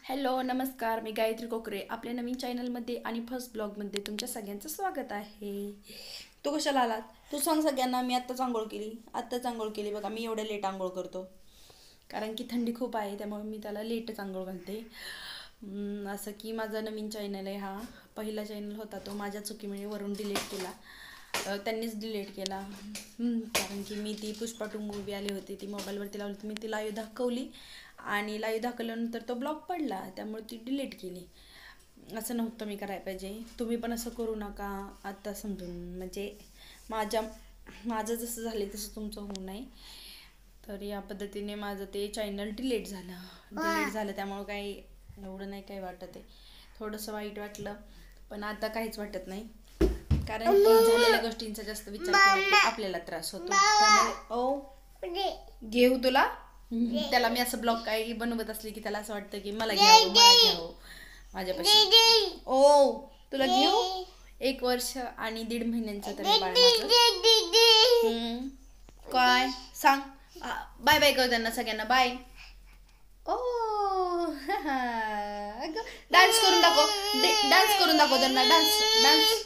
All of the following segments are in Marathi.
हॅलो नमस्कार, मी गायत्री कोकरे आपल्या नवीन चॅनलमध्ये आणि फर्स्ट ब्लॉगमध्ये तुमच्या सगळ्यांचं स्वागत आहे. तू कशाला आलात? तू सांग सगळ्यांना. मी आत्ताच आंघोळ केली बघा. मी एवढ्या लेट आंघोळ करतो कारण की थंडी खूप आहे, त्यामुळे मी त्याला लेटच आंघोळ घालते. असं की माझा नवीन चॅनल आहे. हा पहिला चॅनल होता, तो माझ्या चुकीमुळे वरून डिलीट केला. त्यांनीच डिलीट केला कारण की मी ती पुष्पा 2 मूवी आली होती, ती मोबाईलवरती लावली होती. मी ती लाईव्ह दाखवली आणि लाईव्ह दाखवल्यानंतर तो ब्लॉग पडला, त्यामुळे ती डिलीट केली. असं नव्हतं मी करायला पाहिजे. तुम्ही पण असं करू नका. आत्ता समजून म्हणजे माझं जसं झालं तसं तुमचं होऊ नये. तर या पद्धतीने माझं ते चॅनल डिलीट झालं. त्यामुळं काही एवढं नाही काही वाटत आहे. थोडंसं वाईट वाटलं, पण आता काहीच वाटत नाही कारण की झालेल्या गोष्टींचा जास्त विचार केला की आपल्याला त्रास होतो. त्यामुळे घेऊ तुला. त्याला मी असं ब्लॉग काही बनवत असले की त्याला असं वाटतं की मला घ्यावं माझ्यापाशी. तुला घेऊ. 1 वर्ष आणि 1.5 महिन्यांचं तरी बाळ माझं. काय सांग. बाय बाय कर त्यांना सगळ्यांना. बाय. डान्स करून दाखव त्यांना. डान्स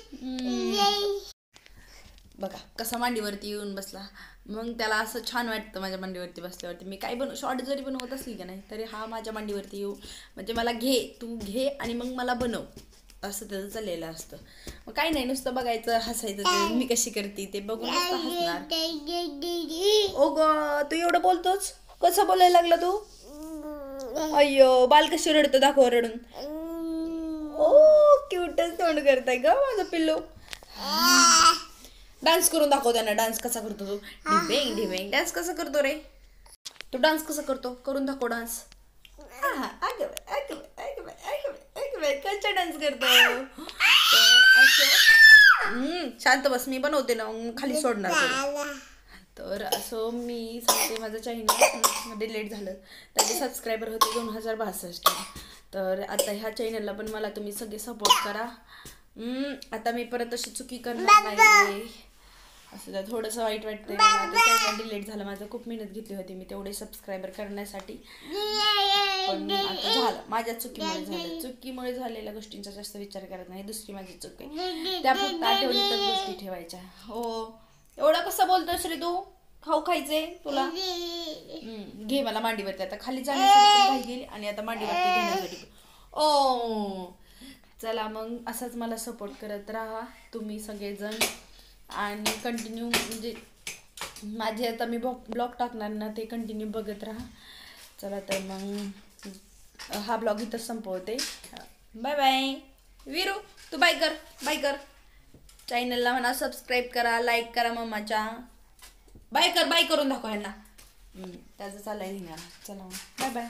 बघा कसा मांडीवरती येऊन बसला. मग त्याला असं छान वाटतं माझ्या मांडीवरती बसल्यावरती. मी काही शॉर्ट जरी बनवत असली का नाही तरी हा माझ्या मांडीवरती येऊ म्हणजे मला तू घे आणि मग मला बनव, असं त्याचं चाललेलं असतं. मग काही नाही, नुसतं बघायचं, हसायचं. मी कशी करते ते बघून नुसतं हसणार. तू एवढं बोलतोच, कसं बोलायला लागला तू? अय्यो, बाल कशी रडतं, दाखव रडून. क्यूटच तोंड करताय ग माझं पिल्लू. डान्स करून दाखव त्यांना. डान्स कसा करतो तू? ढिबेंग डान्स कसा करतो रे तू? डान्स कसा करतो? करून दाखव डान्स. कसा डान्स करतो? शांत बस, मी बनवते ना, खाली सोडणार. तर असं मी सांगते, माझं चॅनल डिलीट झालं. त्याचे सबस्क्रायबर होते 2062. तर आता ह्या चॅनलला पण मला तुम्ही सगळे सपोर्ट करा. आता मी परत अशी चुकी करणार नाही. असं थोडंसं वाईट वाटतंय. चॅनल डिलीट झालं माझं. खूप मेहनत घेतली होती मी तेवढे सबस्क्रायबर करण्यासाठी, पण आता झालं. माझ्या चुकीमुळे झालेल्या गोष्टींचा जास्त विचार करत नाही. दुसरी माझी चूक आहे, त्या फक्त आठवणीतच गोष्टी ठेवायच्या. एवढा कसं बोलतोस रे तू? खायचंय तुला? घे मला मांडीवरती. आता खाली जाण्यासाठी काही गेली आणि आता मांडीवरती घेण्यासाठी. चला मग असंच मला सपोर्ट करत राहा तुम्ही सगळेजण आणि कंटिन्यू म्हणजे माझे आता मी ब्लॉग टाकणार ना, ते कंटिन्यू बघत राहा. चला तर मग हा ब्लॉग इथं संपवते. Bye bye. वीरू तू बाय कर. चॅनलला म्हणा सबस्क्राईब करा, लाईक करा. मम्माच्या बाय करून दाखव ह्यांना. त्याचं चाललंय लिहिणार. चला बाय बाय.